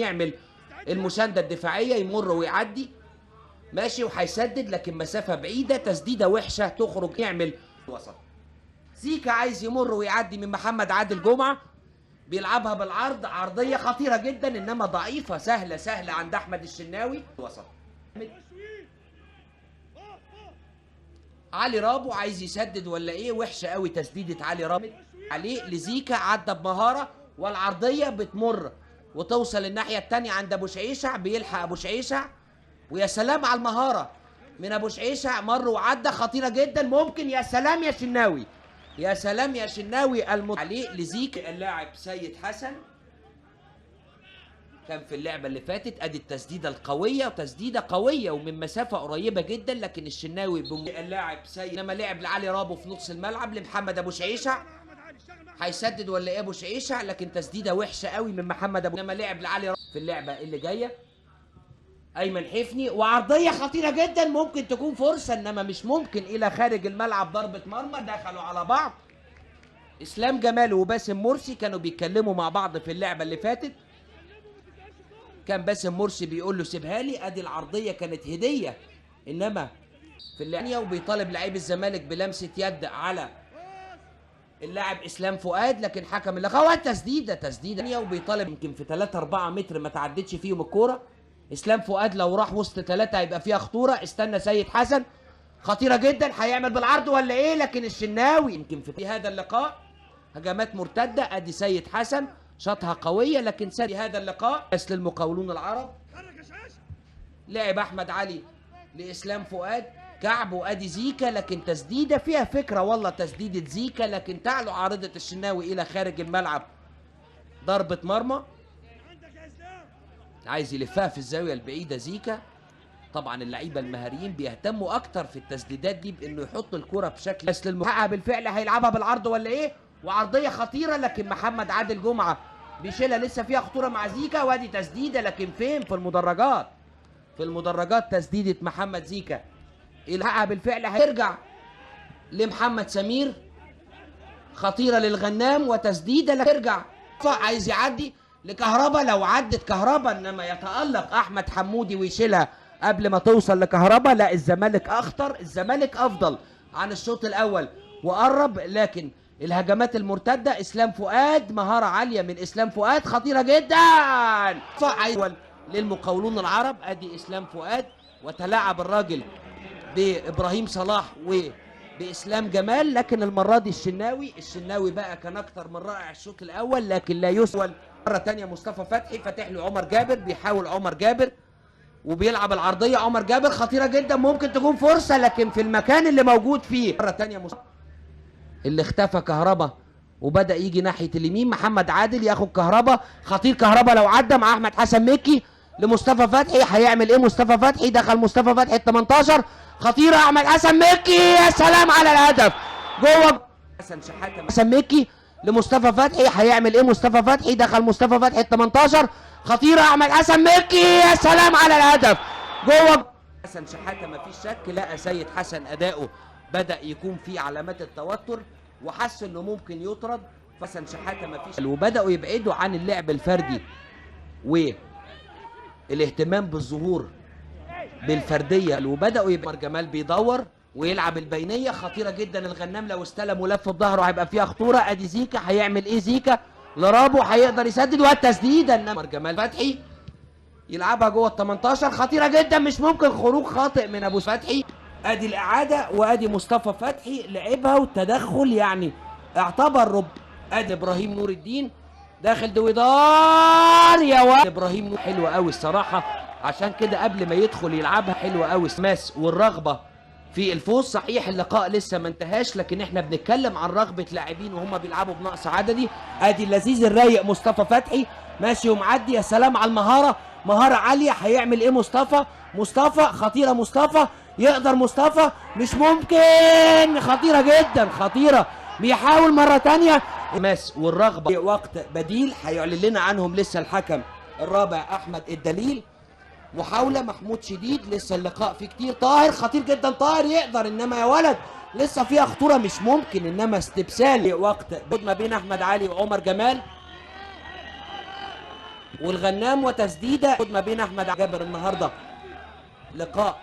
يعمل المسانده الدفاعيه، يمر ويعدي ماشي وهيسدد، لكن مسافه بعيده، تسديده وحشه تخرج، يعمل وسط. زيكا عايز يمر ويعدي من محمد عادل جمعه، بيلعبها بالعرض، عرضيه خطيره جدا انما ضعيفه، سهله عند احمد الشناوي. وسط علي رابو عايز يسدد ولا ايه؟ وحشه قوي تسديده علي رابو عليه لزيكا، عدى بمهاره والعرضيه بتمر وتوصل الناحيه الثانيه عند ابو شعيشع، بيلحق ابو شعيشع، ويا سلام على المهاره من ابو شعيشع، مر وعدى، خطيره جدا، ممكن. يا سلام يا شناوي، يا سلام يا شناوي عليه لزيكا. اللاعب سيد حسن كان في اللعبه اللي فاتت، ادي التسديده القويه، وتسديده قويه ومن مسافه قريبه جدا، لكن الشناوي اللاعب سيد انما لعب لعلي رابو في نص الملعب لمحمد ابو شعيشع، هيسدد ولا ايه ابو شعيشع؟ لكن تسديده وحشه قوي من محمد ابو، انما لعب لعلي رابو. في اللعبه اللي جايه ايمن حفني، وعرضيه خطيره جدا، ممكن تكون فرصه انما مش ممكن، الى خارج الملعب، ضربه مرمى، دخلوا على بعض. اسلام جمال وباسم مرسي كانوا بيتكلموا مع بعض في اللعبه اللي فاتت، كان باسم مرسي بيقول له سيبها لي، ادي العرضيه كانت هديه، انما في اللعبه وبيطالب لعيب الزمالك بلمسه يد على اللاعب اسلام فؤاد، لكن حكم اللقاء تسديده وبيطالب يمكن في 3 4 متر ما تعدتش فيهم الكوره. اسلام فؤاد لو راح وسط 3 هيبقى فيها خطوره، استنى سيد حسن، خطيره جدا، هيعمل بالعرض ولا ايه؟ لكن الشناوي يمكن في هذا اللقاء هجمات مرتده، ادي سيد حسن شاطها قويه، لكن في هذا اللقاء بس للمقاولون العرب لعب احمد علي لاسلام فؤاد كعب، وادي زيكا، لكن تسديده فيها فكره والله، تسديده زيكا، لكن تعلو عارضه الشناوي الى خارج الملعب، ضربه مرمى، عايز يلفها في الزاويه البعيده زيكا. طبعا اللعيبه المهاريين بيهتموا اكتر في التسديدات دي بانه يحطوا الكره بشكل بس للمحقق، بالفعل هيلعبها بالعرض ولا ايه؟ وعرضيه خطيره، لكن محمد عادل جمعه بيشيلها، لسه فيها خطوره مع زيكا، وادي تسديده، لكن فين؟ في المدرجات، في المدرجات تسديده محمد زيكا، يلحقها بالفعل، هيرجع لمحمد سمير، خطيره للغنام وتسديده، لكن يرجع عايز يعدي لكهربا، لو عدت كهربا انما يتألق احمد حمودي ويشيلها قبل ما توصل لكهربا. لا الزمالك اخطر، الزمالك افضل عن الشوط الاول وقرب، لكن الهجمات المرتده اسلام فؤاد، مهاره عاليه من اسلام فؤاد خطيره جدا، للمقاولون العرب، ادي اسلام فؤاد، وتلاعب الراجل بابراهيم صلاح وباسلام جمال، لكن المره دي الشناوي بقى كان اكتر من رائع الشوط الاول، لكن لا يسول. مره ثانيه مصطفى فتحي فاتح له عمر جابر، بيحاول عمر جابر وبيلعب العرضيه، عمر جابر خطيره جدا، ممكن تكون فرصه، لكن في المكان اللي موجود فيه. مره ثانيه اللي اختفى كهربا وبدا يجي ناحيه اليمين، محمد عادل ياخد كهربا، خطير كهربا لو عدى مع احمد حسن مكي لمصطفى فتحي، هيعمل ايه مصطفى فتحي؟ دخل مصطفى فتحي ال 18، خطيره احمد حسن مكي، يا سلام على الهدف جوه. حسن مكي لمصطفى فتحي، هيعمل ايه مصطفى فتحي؟ دخل مصطفى فتحي ال 18، خطيره احمد حسن مكي، يا سلام على الهدف جوه. حسن شحاته ما فيش شك، لقى سيد حسن اداؤه بدا يكون فيه علامات التوتر، وحس انه ممكن يطرد، حسن شحاته ما فيش، وبداوا يبعدوا عن اللعب الفردي والاهتمام بالظهور بالفرديه، وبداوا يبقى جمال بيدور ويلعب البينيه، خطيره جدا، الغنام لو استلم ولف بظهره هيبقى فيها خطوره، ادي زيكا، هيعمل ايه زيكا؟ لرابو، هيقدر يسدد، والتسديده، انما جمال فتحي يلعبها جوه ال 18، خطيره جدا، مش ممكن، خروج خاطئ من ابو فتحي، ادي الاعاده، وادي مصطفى فتحي لعبها، والتدخل يعني اعتبر ادي ابراهيم نور الدين داخل دويدار، يا ولد ابراهيم نور حلوه قوي الصراحه، عشان كده قبل ما يدخل يلعبها حلوه قوي، سماس والرغبه في الفوز. صحيح اللقاء لسه ما انتهاش، لكن احنا بنتكلم عن رغبه لاعبين وهم بيلعبوا بنقص عددي. ادي اللذيذ الرايق مصطفى فتحي ماشي ومعدي، يا سلام على المهاره، مهاره عاليه، هيعمل ايه مصطفى خطيره، مصطفى يقدر، مصطفى مش ممكن، خطيره جدا، خطيره، بيحاول مره ثانيه، ماس والرغبه وقت بديل هيعلن لنا عنهم لسه الحكم الرابع احمد الدليل. محاوله محمود شديد، لسه اللقاء فيه كتير، طاهر خطير جدا، طاهر يقدر، انما يا ولد لسه فيها خطوره مش ممكن، انما استبسال وقت ما بين احمد علي وعمر جمال. والغنام وتسديده ما بين احمد جابر. النهارده لقاء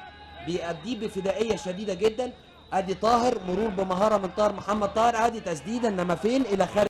بيأديه بفدائيه شديده جدا. ادي طاهر، مرور بمهاره من طاهر محمد طاهر، ادي تسديده انما فين الى خارج